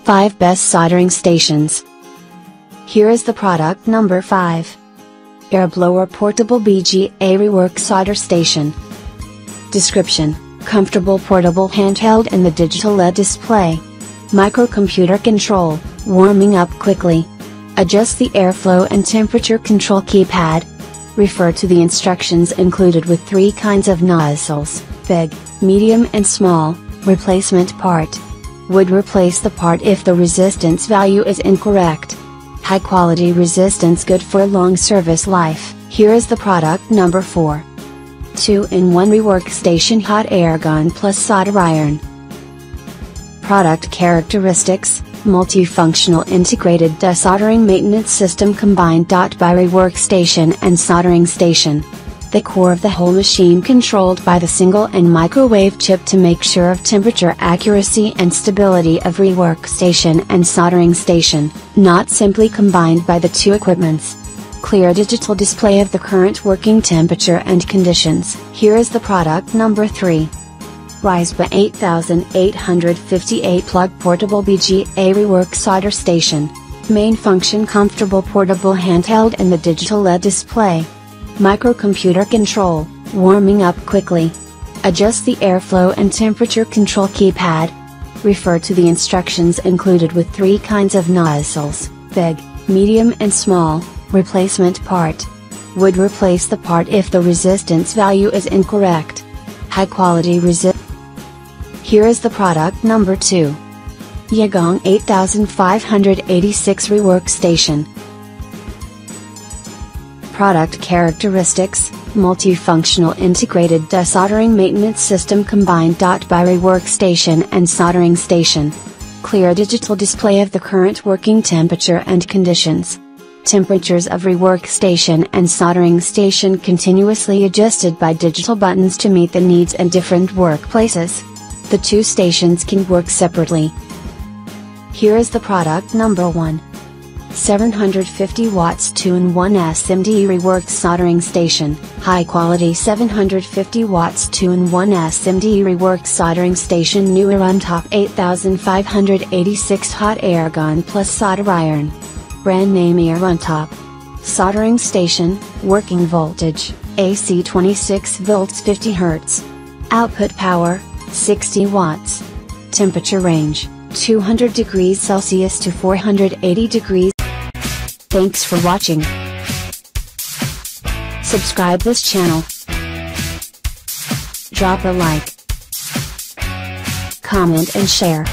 5 Best Soldering Stations. Here is the product number 5. Air Blower Portable BGA Rework Solder Station. Description: comfortable portable handheld and the digital LED display. Microcomputer control, warming up quickly. Adjust the airflow and temperature control keypad. Refer to the instructions included with 3 kinds of nozzles: big, medium and small. Replacement part. Would replace the part if the resistance value is incorrect. High quality resistance, good for long service life. Here is the product number 4. 2-in-1 Rework Station Hot Air Gun plus Solder Iron. Product characteristics: multifunctional integrated desoldering maintenance system combined. By Rework Station and Soldering Station. The core of the whole machine controlled by the single and microwave chip to make sure of temperature accuracy and stability of Rework Station and Soldering Station, not simply combined by the 2 equipments. Clear digital display of the current working temperature and conditions. Here is the product number 3. Riesba 8858 Plug Portable BGA Rework Solder Station. Main function: comfortable portable handheld and the digital LED display. Microcomputer control, warming up quickly. Adjust the airflow and temperature control keypad. Refer to the instructions included with 3 kinds of nozzles: big, medium and small. Replacement part. Would replace the part if the resistance value is incorrect. High quality resist. Here is the product number 2. YAOGONG 8586 Rework Station. Product characteristics: multifunctional integrated desoldering maintenance system combined. By Rework Station and Soldering Station. Clear digital display of the current working temperature and conditions. Temperatures of Rework Station and Soldering Station continuously adjusted by digital buttons to meet the needs in different workplaces. The 2 stations can work separately. Here is the product number 1. 750 watts 2-in-1 SMD Rework Soldering Station. High quality 750 watts 2-in-1 SMD Rework Soldering Station. Newer on top 8586 Hot Air Gun plus Solder Iron. Brand name Air on top. Soldering Station, working voltage, AC 26 volts 50 Hz. Output power, 60 watts. Temperature range, 200 degrees Celsius to 480 degrees. Thanks for watching. Subscribe this channel. Drop a like, comment and share.